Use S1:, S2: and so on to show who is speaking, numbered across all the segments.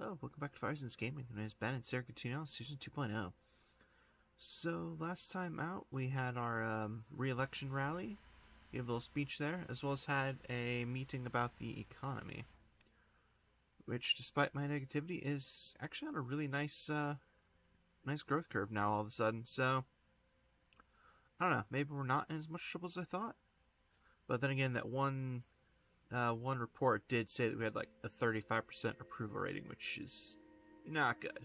S1: Hello, welcome back to Firesense Gaming. My name is Ben and Sarah Coutinho, Suzerain 2.0. So, last time out, we had our re-election rally, gave a little speech there, as well as had a meeting about the economy. Which, despite my negativity, is actually on a really nice growth curve now all of a sudden, so... I don't know, maybe we're not in as much trouble as I thought. But then again, that one report did say that we had like a 35% approval rating, which is not good.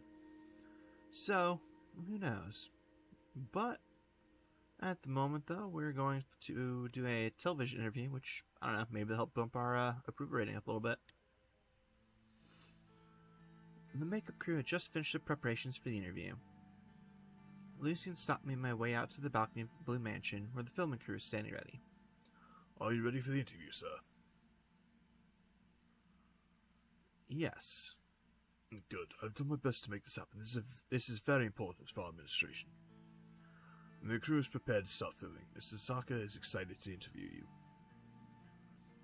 S1: So, who knows? But, at the moment though, we're going to do a television interview, which, I don't know, maybe will help bump our approval rating up a little bit. The makeup crew had just finished the preparations for the interview. Lucian stopped me on my way out to the balcony of the Blue Mansion, where the filming crew was standing ready.
S2: Are you ready for the interview, sir?
S1: Yes.
S2: Good. I've done my best to make this happen. This is very important for our administration. The crew is prepared to start filming. Mr. Saka is excited to interview you.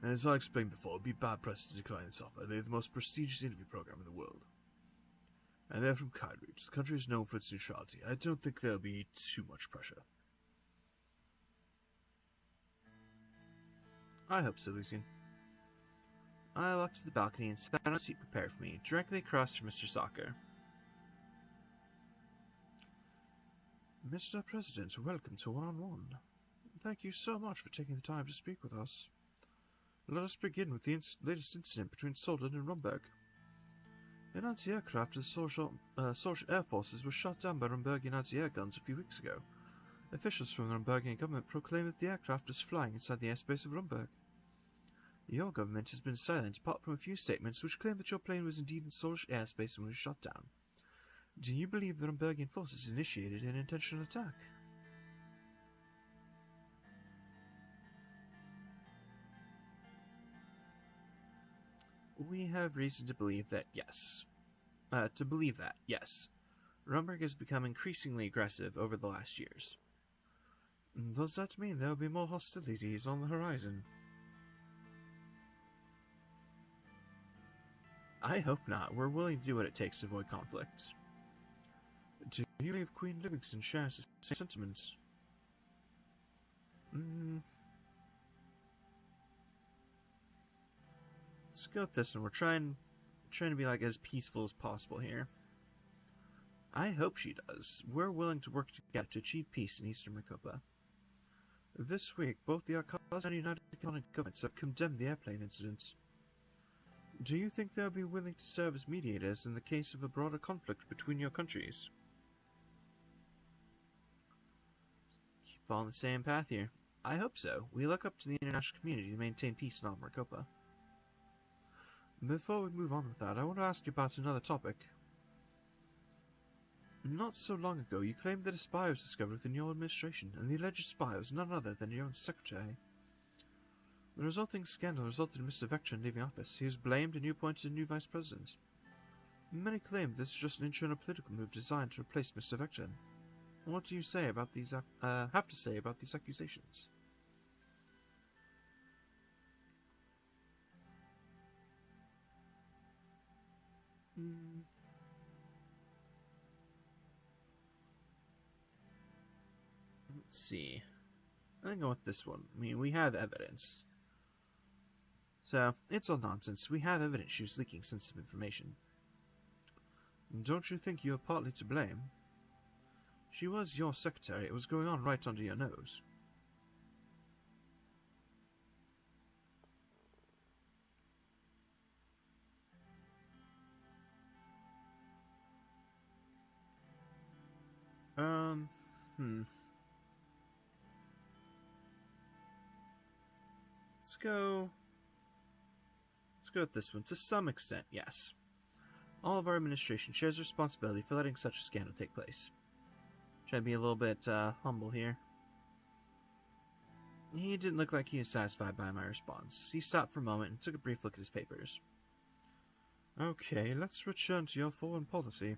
S2: And as I explained before, it would be bad press to decline this offer. They are the most prestigious interview program in the world. And they're from Kairoot. The country is known for its neutrality. I don't think there'll be too much pressure.
S1: I hope so, Lucian. I walked to the balcony and sat on a seat prepared for me, directly across from Mr. Saka. Mr. President, welcome to One-on-One. Thank you so much for taking the time to speak with us. Let us begin with the latest incident between Soldan and Rumberg. An anti-aircraft of the Social Air Forces was shot down by Rumbergian anti-air guns a few weeks ago. Officials from the Rumbergian government proclaimed that the aircraft was flying inside the airspace of Rumberg. Your government has been silent apart from a few statements which claim that your plane was indeed in Solish airspace when it was shot down. Do you believe the Rumbergian forces initiated an intentional attack? We have reason to believe that, yes. Yes. Rumberg has become increasingly aggressive over the last years. Does that mean there will be more hostilities on the horizon? I hope not. We're willing to do what it takes to avoid conflicts. Do you believe Queen Livingston shares the same sentiments? Let's go with this one. We're trying to be like as peaceful as possible here. I hope she does. We're willing to work together to achieve peace in Eastern Makopa. This week, both the Arkaza and United Economic Governments have condemned the airplane incident. Do you think they'll be willing to serve as mediators in the case of a broader conflict between your countries? Keep on the same path here. I hope so. We look up to the international community to maintain peace in Makopa. Before we move on with that, I want to ask you about another topic. Not so long ago, you claimed that a spy was discovered within your administration, and the alleged spy was none other than your own secretary. The resulting scandal resulted in Mr. Vectron leaving office. He was blamed and you appointed a new vice president. Many claim this is just an internal political move designed to replace Mr. Vectron. What do you say about these have to say about these accusations? Let's see. I'm gonna go with this one. I mean, we have evidence. So, it's all nonsense. We have evidence she was leaking sensitive information. Don't you think you are partly to blame? She was your secretary. It was going on right under your nose. Let's go with this one. To some extent, yes. All of our administration shares responsibility for letting such a scandal take place. Trying to be a little bit humble here. He didn't look like he was satisfied by my response. He stopped for a moment and took a brief look at his papers. Okay, let's return to your foreign policy.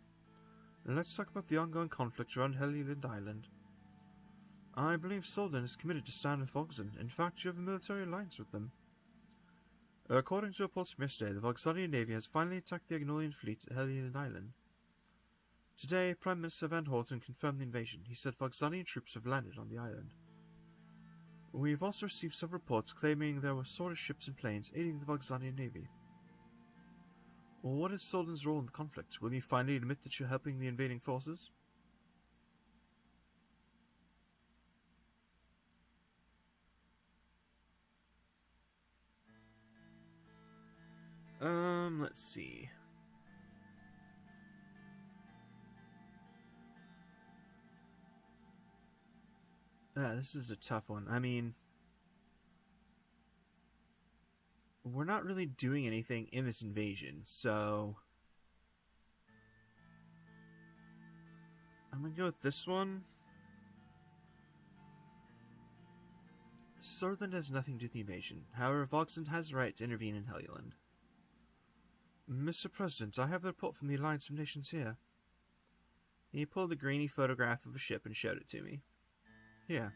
S1: Let's talk about the ongoing conflict around Helliland Island. I believe Soldan is committed to stand with Oxen. In fact, you have a military alliance with them. According to reports from yesterday, the Voxanian Navy has finally attacked the Agnolian fleet at Hellion Island. Today, Prime Minister Van Horten confirmed the invasion. He said Voxanian troops have landed on the island. We've also received several reports claiming there were Swordfish ships and planes aiding the Voxanian Navy. Well, what is Soldan's role in the conflict? Will you finally admit that you're helping the invading forces? Let's see. This is a tough one. I mean, we're not really doing anything in this invasion, so I'm gonna go with this one. Sordland has nothing to do with the invasion. However, Voxland has the right to intervene in Helluland. Mr. President, I have the report from the Alliance of Nations here. He pulled a grainy photograph of a ship and showed it to me. Here.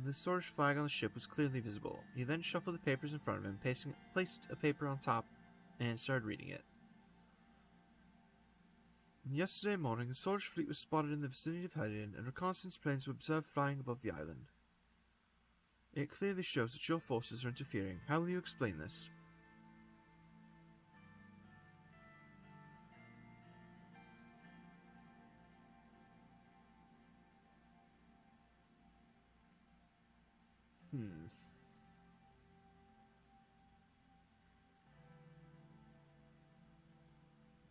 S1: The Swordfish flag on the ship was clearly visible. He then shuffled the papers in front of him, placed a paper on top, and started reading it. Yesterday morning, the Swordfish fleet was spotted in the vicinity of Hellion, and reconnaissance planes were observed flying above the island. It clearly shows that your forces are interfering. How will you explain this?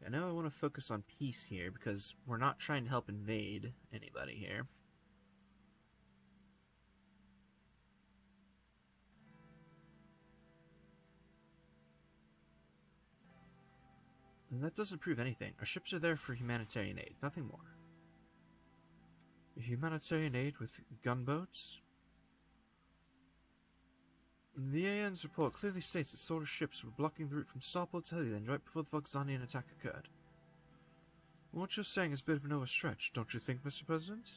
S1: I know I want to focus on peace here because we're not trying to help invade anybody here. And that doesn't prove anything. Our ships are there for humanitarian aid, nothing more. Humanitarian aid with gunboats? The AN's report clearly states that Swordfish ships were blocking the route from starport to Hellion right before the Voxanian attack occurred. What you're saying is a bit of an overstretch, don't you think, Mr. President?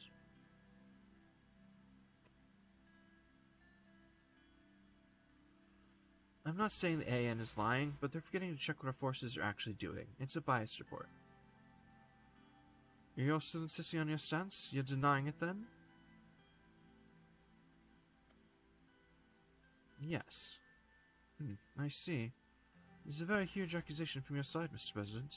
S1: I'm not saying the AN is lying, but they're forgetting to check what our forces are actually doing. It's a biased report. You're still insisting on your stance? You're denying it then? Yes. I see. This is a very huge accusation from your side, Mr. President.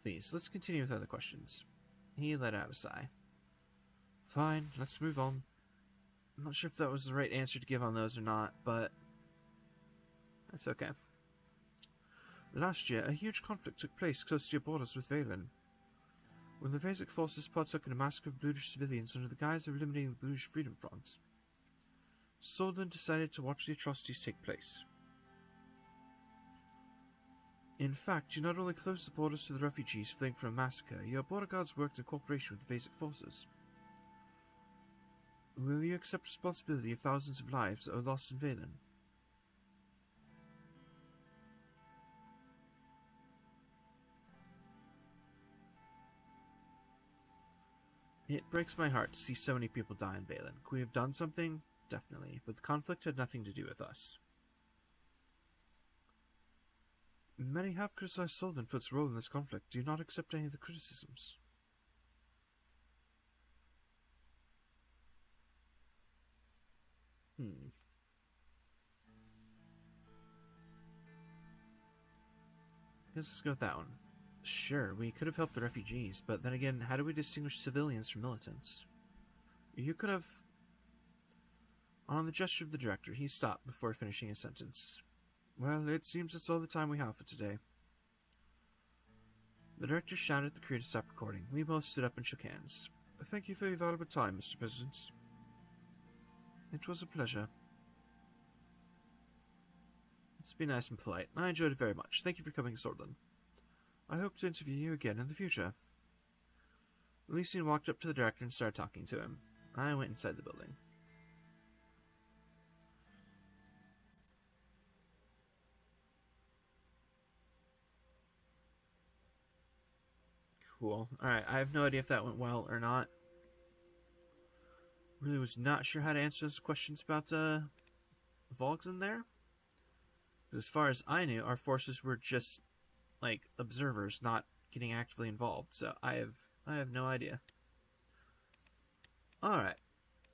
S1: Please, let's continue with other questions. He let out a sigh. Fine, let's move on. I'm not sure if that was the right answer to give on those or not, but that's okay. Last year, a huge conflict took place close to your borders with Valen. When the Vasic forces partook in a massacre of Bludish civilians under the guise of eliminating the Bludish Freedom Front, Soldan decided to watch the atrocities take place. In fact, you not only closed the borders to the refugees fleeing from a massacre, your border guards worked in cooperation with the Vasic forces. Will you accept responsibility of thousands of lives that are lost in Valen? It breaks my heart to see so many people die in Valen. Could we have done something? Definitely, but the conflict had nothing to do with us. Many have criticized Soldan for its role in this conflict. Do you not accept any of the criticisms? Guess let's go with that one. Sure, we could have helped the refugees, but then again, how do we distinguish civilians from militants? You could have... On the gesture of the director, he stopped before finishing his sentence. Well, it seems that's all the time we have for today. The director shouted at the crew to stop recording. We both stood up and shook hands. Thank you for your valuable time, Mr. President. It was a pleasure. Let's be nice and polite. I enjoyed it very much. Thank you for coming, Sordland. I hope to interview you again in the future. Elysian walked up to the director and started talking to him. I went inside the building. Cool. Alright, I have no idea if that went well or not. Really was not sure how to answer those questions about Vogs in there. As far as I knew, our forces were just like observers, not getting actively involved. So I have no idea. All right,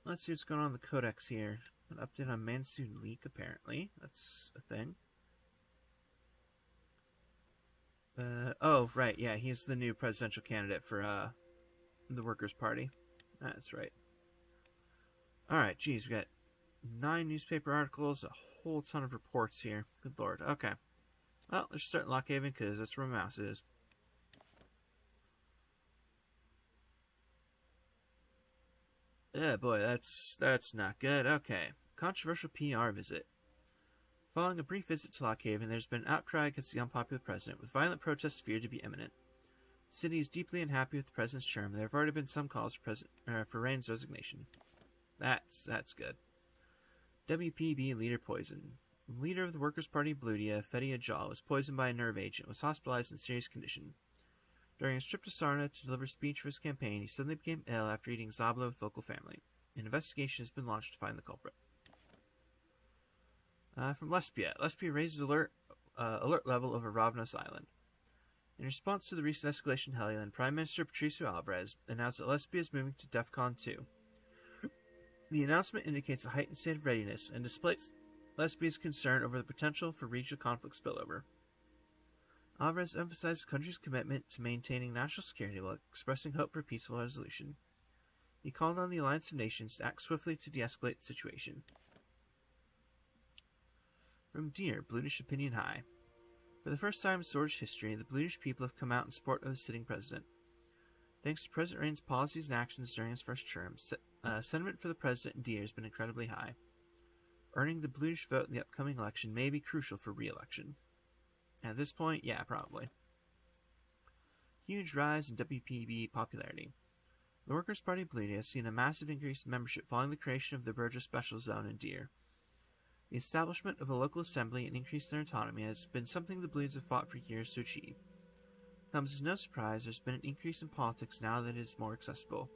S1: let's see what's going on in the Codex here. An update on Mansoon Leak, apparently. That's a thing. Oh, right, yeah, he's the new presidential candidate for the Workers' Party. That's right. Alright, geez, we got 9 newspaper articles, a whole ton of reports here. Good lord. Okay. Well, let's start in Lockhaven, because that's where my mouse is. Yeah, boy, that's not good. Okay. Controversial PR visit. Following a brief visit to Lockhaven, there's been an outcry against the unpopular president, with violent protests feared to be imminent. The city is deeply unhappy with the president's term, and there have already been some calls for Rain's resignation. That's good. WPB leader poisoned. The leader of the Workers' Party, Bludia, Fedia Jaw, was poisoned by a nerve agent and was hospitalized in serious condition. During a trip to Sarna to deliver a speech for his campaign, he suddenly became ill after eating Zabla with local family. An investigation has been launched to find the culprit. From Lesbia. Lesbia raises alert level over Ravnos Island. In response to the recent escalation in Helluland, Prime Minister Patricio Alvarez announced that Lesbia is moving to DEFCON 2. The announcement indicates a heightened state of readiness and displays Lesbia's concern over the potential for regional conflict spillover. Alvarez emphasized the country's commitment to maintaining national security while expressing hope for peaceful resolution. He called on the Alliance of Nations to act swiftly to de-escalate the situation. From Deer, Bludish Opinion High. For the first time in Sword's history, the Bludish people have come out in support of the sitting president. Thanks to President Rain's policies and actions during his first term, sentiment for the president in Deer has been incredibly high. Earning the Bludish vote in the upcoming election may be crucial for re-election. At this point, yeah, probably. Huge rise in WPB popularity. The Workers' Party Bludia has seen a massive increase in membership following the creation of the Burgess Special Zone in Deer. The establishment of a local assembly and increase in their autonomy has been something the Blues have fought for years to achieve. Comes as no surprise, there's been an increase in politics now that it is more accessible.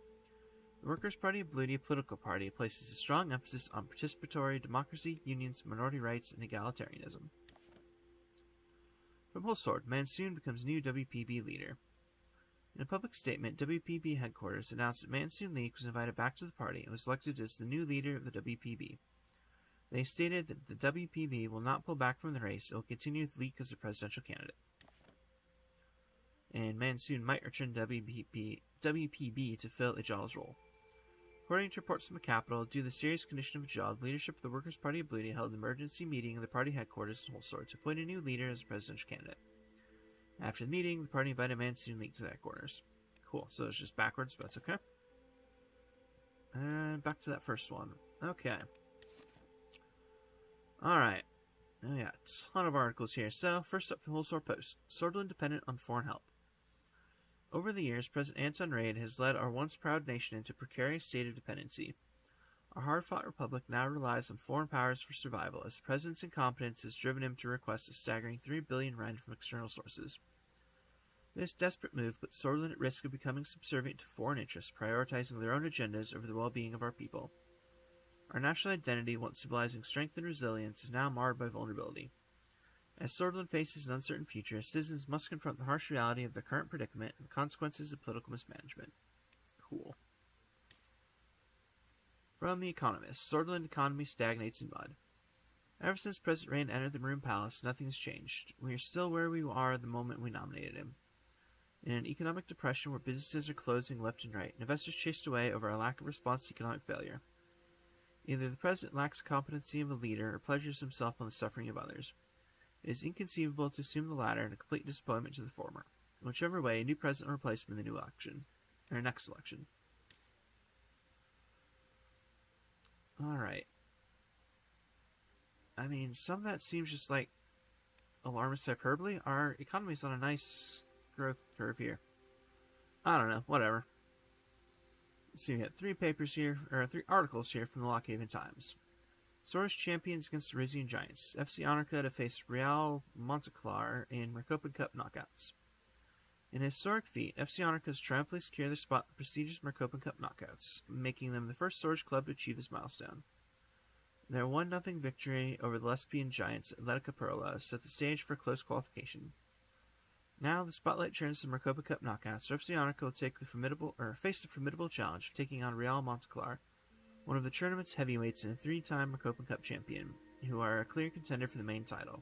S1: The Workers' Party of Bludia political party places a strong emphasis on participatory democracy, unions, minority rights, and egalitarianism. From Wholesword, Mansoon becomes new WPB leader. In a public statement, WPB headquarters announced that Mansoon Leak was invited back to the party and was elected as the new leader of the WPB. They stated that the WPB will not pull back from the race and will continue with Leak as the presidential candidate. And Mansoon might return to WPB to fill Ajal's role. According to reports from the capital, due to the serious condition of Ajal, leadership of the Workers' Party of Bludia held an emergency meeting in the party headquarters in Wholesword to appoint a new leader as a presidential candidate. After the meeting, the party invited Mansoon Leak to the headquarters. Cool, so it's just backwards, but that's okay. And back to that first one. Okay. Alright. Oh yeah, a ton of articles here. So, first up from Wholesword Post. Swordland dependent on foreign help. Over the years, President Anton Raid has led our once proud nation into a precarious state of dependency. Our hard-fought republic now relies on foreign powers for survival, as the president's incompetence has driven him to request a staggering 3 billion rand from external sources. This desperate move puts Swordland at risk of becoming subservient to foreign interests, prioritizing their own agendas over the well-being of our people. Our national identity, once symbolizing strength and resilience, is now marred by vulnerability. As Swordland faces an uncertain future, citizens must confront the harsh reality of their current predicament and the consequences of political mismanagement. Cool. From The Economist, Swordland economy stagnates in mud. Ever since President Rain entered the Maroon Palace, nothing has changed. We are still where we are the moment we nominated him. In an economic depression where businesses are closing left and right, investors chased away over a lack of response to economic failure. Either the president lacks competency of a leader or pleasures himself on the suffering of others. It is inconceivable to assume the latter and a complete disappointment to the former. In whichever way, a new president will replace him in the new election, or next election. Alright. I mean, some of that seems just like alarmist hyperbole. Our economy's on a nice growth curve here. I don't know, whatever. Let's see, we got 3 articles here from the Lockhaven Times. Soros champions against the Rizian Giants. FC Anarcha to face Real Monteclar in Recopa Cup knockouts. In a historic feat, FC Honorcas triumphantly secured their spot in the prestigious Marcopan Cup knockouts, making them the first Swords club to achieve this milestone. Their 1-0 victory over the Lesbian Giants Atletica Perla set the stage for close qualification. Now the spotlight turns to the Marcopa Cup knockouts, where FC Honorca will face the formidable challenge of taking on Real Montclar, one of the tournament's heavyweights and a 3-time Marcopa Cup champion, who are a clear contender for the main title.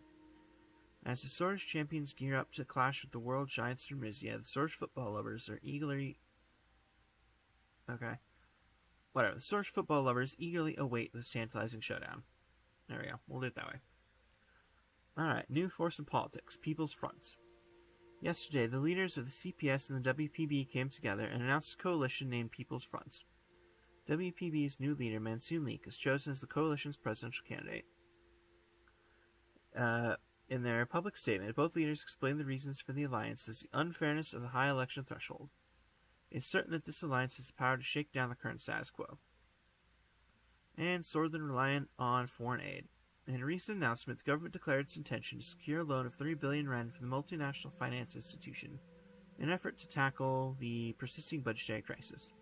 S1: As the Swords champions gear up to clash with the world giants from Rizia, the Swords football lovers are eagerly... The Swords football lovers eagerly await this tantalizing showdown. There we go. We'll do it that way. Alright, new force in politics. People's Front. Yesterday, the leaders of the CPS and the WPB came together and announced a coalition named People's Front. WPB's new leader, Mansoon Leek, is chosen as the coalition's presidential candidate. In their public statement, both leaders explained the reasons for the alliance as the unfairness of the high election threshold. It's certain that this alliance has the power to shake down the current status quo. And Swordland reliant on foreign aid. In a recent announcement, the government declared its intention to secure a loan of 3 billion ren from the multinational finance institution in an effort to tackle the persisting budgetary crisis.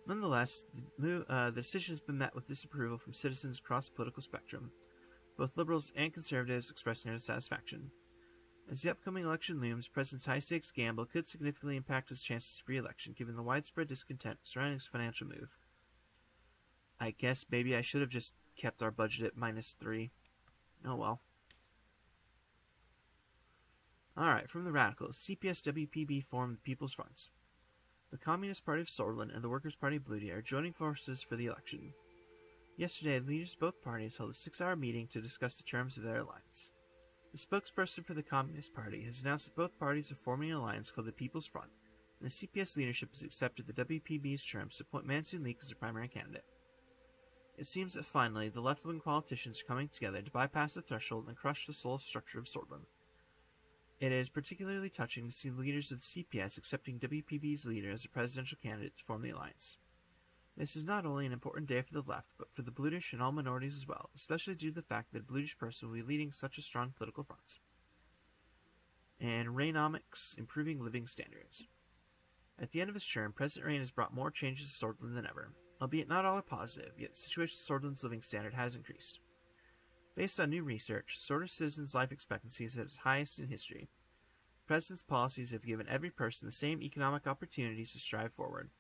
S1: Nonetheless, the decision has been met with disapproval from citizens across the political spectrum, both liberals and conservatives expressing their dissatisfaction. As the upcoming election looms, the president's high-stakes gamble could significantly impact his chances of re-election, given the widespread discontent surrounding his financial move. I guess maybe I should have just kept our budget at -3. Oh well. Alright, from the radicals, CPS-WPB formed the People's Front. The Communist Party of Swordland and the Workers' Party of Bludia are joining forces for the election. Yesterday, the leaders of both parties held a 6-hour meeting to discuss the terms of their alliance. The spokesperson for the Communist Party has announced that both parties are forming an alliance called the People's Front, and the CPS leadership has accepted the WPB's terms to appoint Mansoon Leek as their primary candidate. It seems that finally, the left-wing politicians are coming together to bypass the threshold and crush the sole structure of Swordland. It is particularly touching to see the leaders of the CPS accepting WPB's leader as a presidential candidate to form the alliance. This is not only an important day for the left, but for the Bludish and all minorities as well, especially due to the fact that a Bludish person will be leading such a strong political front. And Rainomics, improving living standards. At the end of his term, President Rain has brought more changes to Swordland than ever. Albeit not all are positive, yet the situation of Swordland's living standard has increased. Based on new research, Swordland citizens' life expectancy is at its highest in history. The President's policies have given every person the same economic opportunities to strive forward.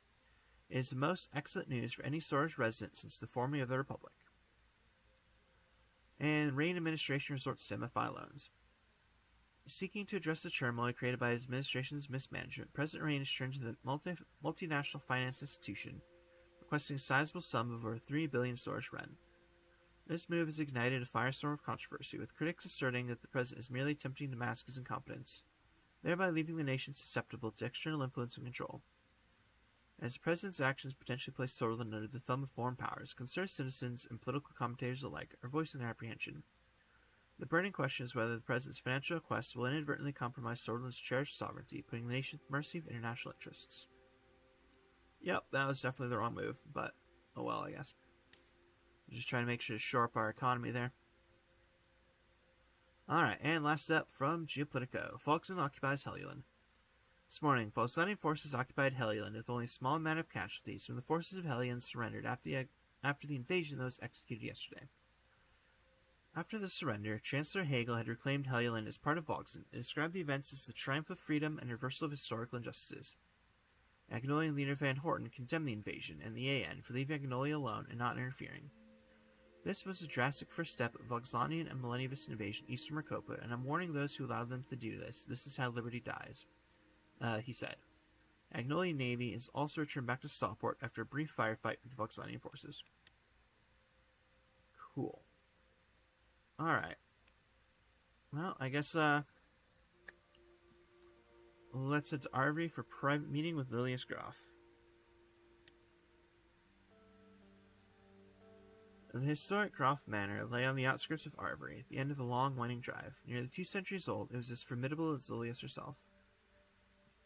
S1: It is the most excellent news for any Swordland resident since the forming of the Republic. And Rain administration resorts to MFI loans. Seeking to address the turmoil created by his administration's mismanagement, President Rain has turned to the multinational finance institution, requesting a sizable sum of over 3 billion Swordland ren. This move has ignited a firestorm of controversy, with critics asserting that the president is merely attempting to mask his incompetence, thereby leaving the nation susceptible to external influence and control. As the president's actions potentially place Swordland under the thumb of foreign powers, concerned citizens and political commentators alike are voicing their apprehension. The burning question is whether the president's financial request will inadvertently compromise Swordland's cherished sovereignty, putting the nation at the mercy of international interests. Yep, that was definitely the wrong move, but oh well, I guess. Just trying to make sure to shore up our economy there. Alright, and last up from Geopolitico, Volksland occupies Helluland. This morning, Volkslandian forces occupied Helluland with only a small amount of casualties when the forces of Helluland surrendered after the invasion that was executed yesterday. After the surrender, Chancellor Hegel had reclaimed Helluland as part of Volksland and described the events as the triumph of freedom and reversal of historical injustices. Agnolian leader Van Horten condemned the invasion and the AN for leaving Agnolia alone and not interfering. This was a drastic first step of Voxlanian and Millennialist invasion east from Marcopa, and I'm warning those who allowed them to do this. This is how liberty dies, he said. Agnolian Navy is also returned back to Stockport after a brief firefight with the Voxlanian forces. Cool. Alright. Well, I guess, let's head to Arvery for private meeting with Lileas Graf. The historic Graf Manor lay on the outskirts of Arvery, at the end of a long, winding drive. Nearly 2 centuries old, it was as formidable as Lileas herself.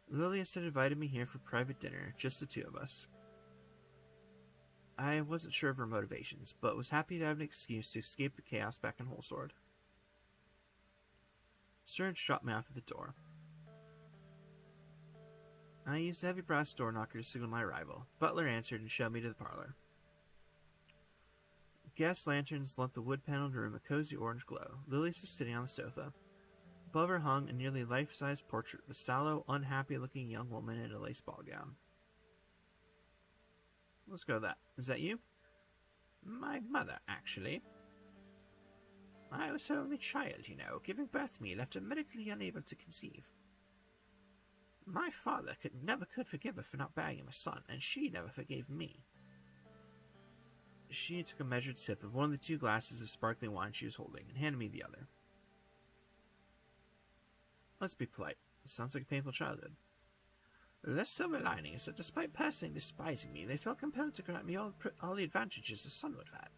S1: Lileas had invited me here for private dinner, just the two of us. I wasn't sure of her motivations, but was happy to have an excuse to escape the chaos back in Holsword. Surge dropped me off at the door. I used a heavy brass door knocker to signal my arrival. Butler answered and showed me to the parlor. Gas lanterns lent the wood-paneled room a cozy orange glow. Lileas was sitting on the sofa. Above her hung a nearly life-size portrait of a sallow, unhappy-looking young woman in a lace ball gown. Let's go with that. Is that you?
S3: My mother, actually. I was her only child, you know. Giving birth to me left her medically unable to conceive. My father never could forgive her for not bearing him a son, and she never forgave me.
S1: She took a measured sip of one of the 2 glasses of sparkling wine she was holding and handed me the other. Let's be polite. This sounds like a painful childhood.
S3: The silver lining is that despite personally despising me, they felt compelled to grant me all the advantages a son would have had,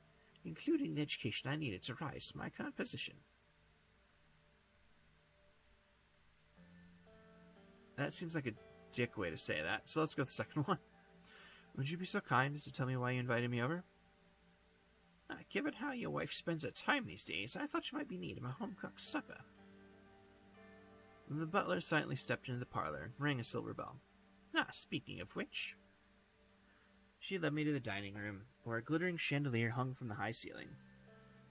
S3: including the education I needed to rise to my current position.
S1: That seems like a dick way to say that, so let's go with the second one. Would you be so kind as to tell me why you invited me over?
S3: Given how your wife spends her time these days, I thought she might be needing a home-cooked supper.
S1: The butler silently stepped into the parlor and rang a silver bell.
S3: Speaking of which...
S1: She led me to the dining room, where a glittering chandelier hung from the high ceiling.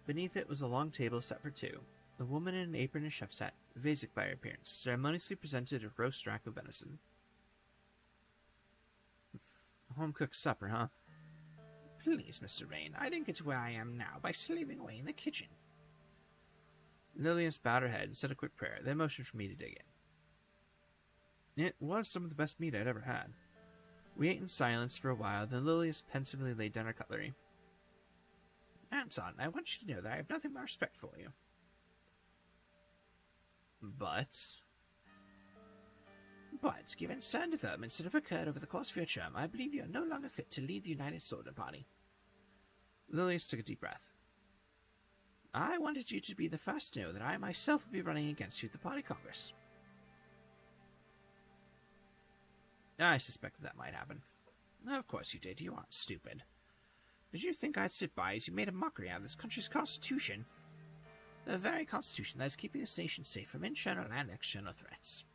S1: Beneath it was a long table set for 2. A woman in an apron and chef's hat, Vasic by her appearance, ceremoniously presented a roast rack of venison. A home-cooked supper, huh?
S3: Please, Mr. Rain, I didn't get to where I am now by slaving away in the kitchen.
S1: Lileas bowed her head and said a quick prayer, then motioned for me to dig in. It was some of the best meat I'd ever had. We ate in silence for a while, then Lileas pensively laid down her cutlery.
S3: Anton, I want you to know that I have nothing but respect for you.
S1: But,
S3: given certain developments that have occurred over the course of your term, I believe you are no longer fit to lead the United Soldier Party.
S1: Lileas took a deep breath.
S3: I wanted you to be the first to know that I myself will be running against you at the party congress.
S1: I suspected that might happen.
S3: Of course you did. You aren't stupid. Did you think I'd sit by as you made a mockery out of this country's constitution? The very constitution that is keeping this nation safe from internal and external threats.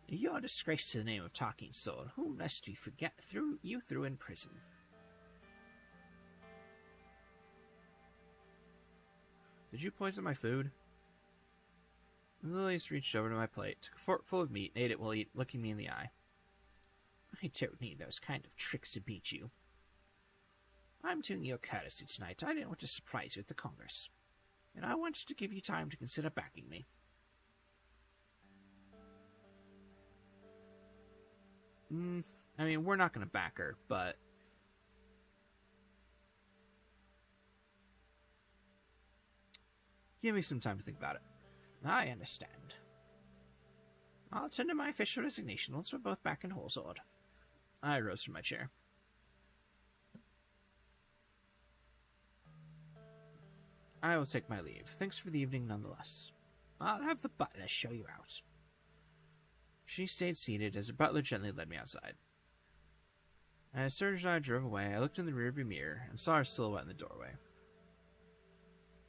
S3: You're a disgrace to the name of Tarkin's sword, whom lest we forget you threw in prison.
S1: Did you poison my food? Lileas reached over to my plate, took a fork full of meat, and ate it while looking me in the eye.
S3: I don't need those kind of tricks to beat you. I'm doing you a courtesy tonight. I didn't want to surprise you at the Congress, and I wanted to give you time to consider backing me.
S1: I mean, we're not going to back her, but... Give me some time to think about it.
S3: I understand. I'll tender my official resignation once we're both back in Holzord.
S1: I rose from my chair. I will take my leave. Thanks for the evening nonetheless.
S3: I'll have the butler show you out.
S1: She stayed seated as her butler gently led me outside. As Serge and I drove away, I looked in the rearview mirror and saw her silhouette in the doorway.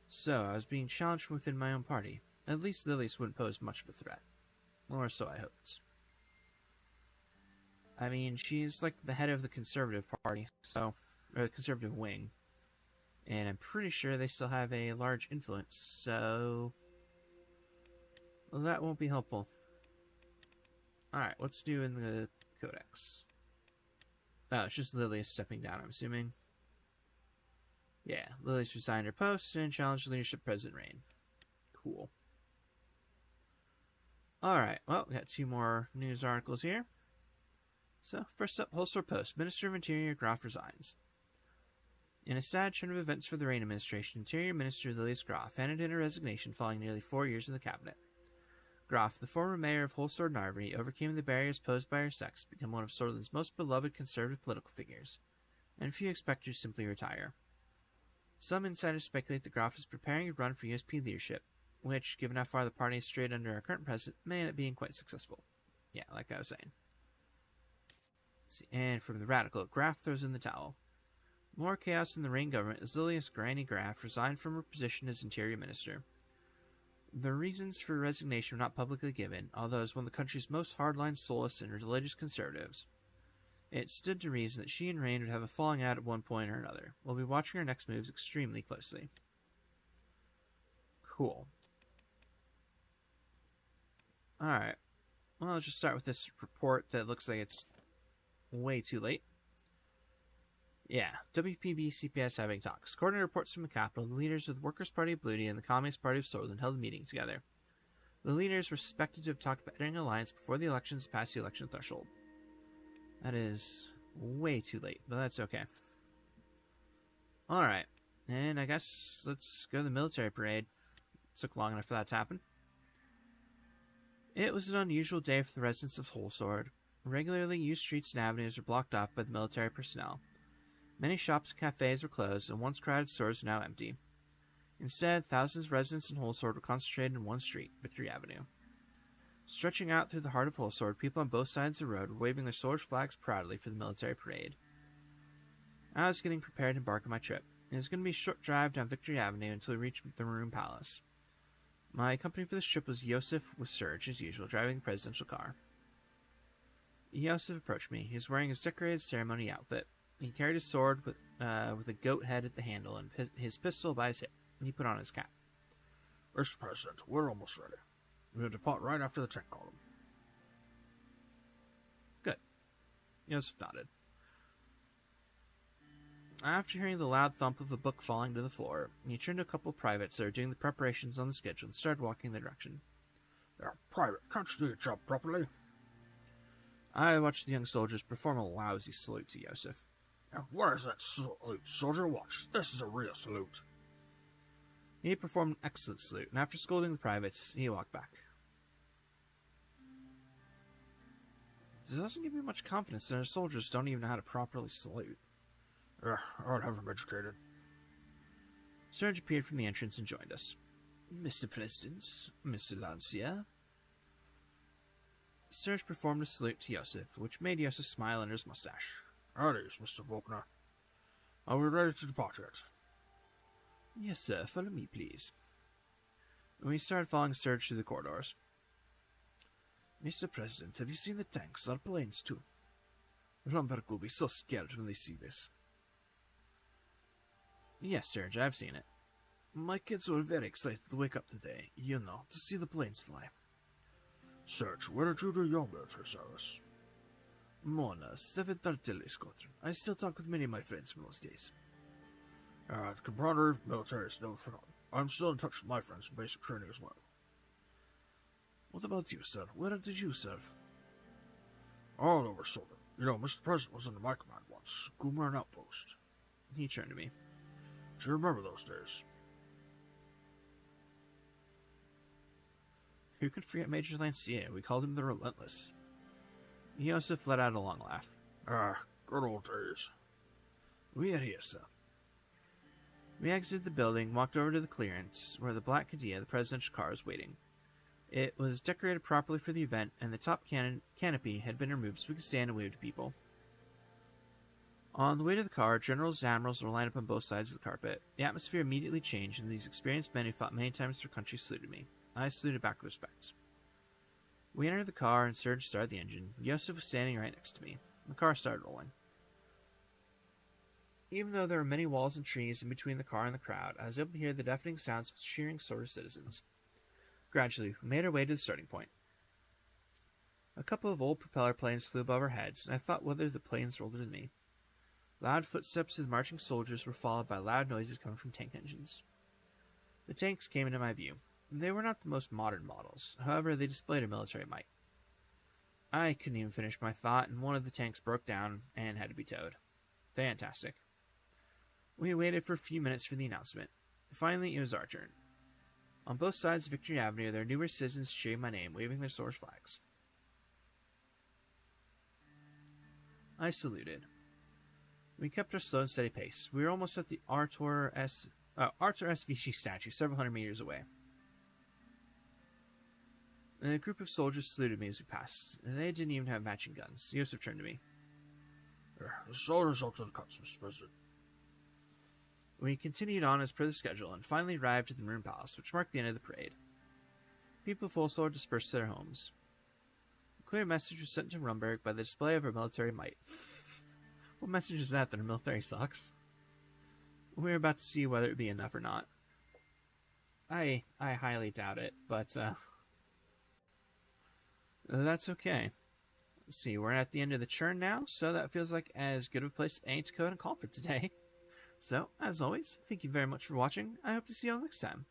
S1: So, I was being challenged from within my own party. At least Lileas wouldn't pose much of a threat. Or so I hoped. I mean, she's like the head of the Conservative Party, or the Conservative wing. And I'm pretty sure they still have a large influence, so... Well, that won't be helpful. Alright, what's new in the Codex? Oh, it's just Lileas stepping down, I'm assuming. Yeah, Lileas resigned her post and challenged leadership President Rain. Cool. Alright, well, we got 2 more news articles here. So, first up, Holster Post. Minister of Interior Graf resigns. In a sad turn of events for the Rain administration, Interior Minister Lileas Graf handed in her resignation following nearly 4 years in the cabinet. Graf, the former mayor of Holsord Narvary, overcame the barriers posed by her sex to become one of Sorlin's most beloved conservative political figures, and few expect her to simply retire. Some insiders speculate that Graf is preparing to run for USP leadership, which, given how far the party has strayed under our current president, may end up being quite successful. Yeah, like I was saying. And from the Radical, Graf throws in the towel. More chaos in the Rain government as Lileas Granny Graf resigned from her position as Interior Minister. The reasons for resignation were not publicly given, although as one of the country's most hardline soulists and religious conservatives, it stood to reason that she and Rain would have a falling out at one point or another. We'll be watching her next moves extremely closely. Cool. Alright. Well, let's just start with this report that looks like it's way too late. Yeah, WPB CPS having talks. According to reports from the capital, the leaders of the Workers' Party of Bloody and the Communist Party of Sorland held a meeting together. The leaders were suspected to have talked about entering an alliance before the elections passed the election threshold. That is way too late, but that's okay. Alright, and I guess let's go to the military parade. It took long enough for that to happen. It was an unusual day for the residents of Wholesword. Regularly used streets and avenues were blocked off by the military personnel. Many shops and cafes were closed, and once crowded stores were now empty. Instead, thousands of residents in Wholesword were concentrated in one street, Victory Avenue. Stretching out through the heart of Wholesword, people on both sides of the road were waving their sword flags proudly for the military parade. I was getting prepared to embark on my trip. It was going to be a short drive down Victory Avenue until we reached the Maroon Palace. My company for this trip was Yosef with Serge, as usual, driving the presidential car. Yosef approached me. He was wearing his decorated ceremony outfit. He carried his sword with a goat head at the handle and his pistol by his hip. He put on his cap.
S2: Mr. President, we're almost ready. We'll depart right after the tank column.
S1: Good. Yosef nodded. After hearing the loud thump of a book falling to the floor, he turned to a couple of privates that were doing the preparations on the schedule and started walking in their direction.
S2: Private, can't you do your job properly?
S1: I watched the young soldiers perform a lousy salute to Yosef.
S2: What is that salute, soldier? Watch. This is a real salute.
S1: He performed an excellent salute, and after scolding the privates, he walked back. This doesn't give me much confidence that our soldiers don't even know how to properly salute.
S2: I'd have them educated.
S1: Serge appeared from the entrance and joined us. Mr. President, Mr. Lancia. Serge performed a salute to Yosef, which made Yosef smile under his mustache.
S2: At ease, Mr. Volkner. Are we ready to depart yet?
S1: Yes, sir. Follow me, please. We started following Serge through the corridors. Mr. President, have you seen the tanks? Our planes, too. Rumberg will be so scared when they see this. Yes, Serge, I've seen it. My kids were very excited to wake up today, to see the planes fly.
S2: Serge, where did you do your military service?
S1: Mona, 7th Artillery Squadron. I still talk with many of my friends from those days.
S2: The camaraderie of military is never forgotten. I'm still in touch with my friends from basic training as well.
S1: What about you, sir? Where did you serve?
S2: All over Sorting. Mr. President was under my command once. Gumran Outpost.
S1: He turned to me.
S2: Do you remember those days?
S1: Who could forget Major Lancier? We called him the Relentless. Yosef let out a long laugh.
S2: Good old days.
S1: We are here, sir. We exited the building, walked over to the clearance, where the Black Cadilla, the presidential car, was waiting. It was decorated properly for the event, and the top canopy had been removed so we could stand and wave to people. On the way to the car, generals and admirals were lined up on both sides of the carpet. The atmosphere immediately changed, and these experienced men who fought many times for their country saluted me. I saluted back with respect. We entered the car, and Serge started the engine. Yosef was standing right next to me. The car started rolling. Even though there were many walls and trees in between the car and the crowd, I was able to hear the deafening sounds of cheering sort of citizens. Gradually, we made our way to the starting point. A couple of old propeller planes flew above our heads, and I thought whether the planes rolled into me. Loud footsteps of the marching soldiers were followed by loud noises coming from tank engines. The tanks came into my view. They were not the most modern models, however, they displayed a military might. I couldn't even finish my thought, and one of the tanks broke down and had to be towed. Fantastic. We waited for a few minutes for the announcement. Finally, it was our turn. On both sides of Victory Avenue, there were numerous citizens cheering my name, waving their sword flags. I saluted. We kept our slow and steady pace. We were almost at the Artur S. Vichy statue, several hundred meters away. And a group of soldiers saluted me as we passed. They didn't even have matching guns. Yosef turned to me.
S2: The soldiers up to the cuts, Mr. President.
S1: We continued on as per the schedule and finally arrived at the Maroon Palace, which marked the end of the parade. People of Folsor dispersed to their homes. A clear message was sent to Rumberg by the display of her military might. What message is that our military sucks? We're about to see whether it be enough or not. I highly doubt it, but that's okay. Let's see, we're at the end of the churn now, so that feels like as good of a place as any to code and call for today. So, as always, thank you very much for watching. I hope to see you all next time.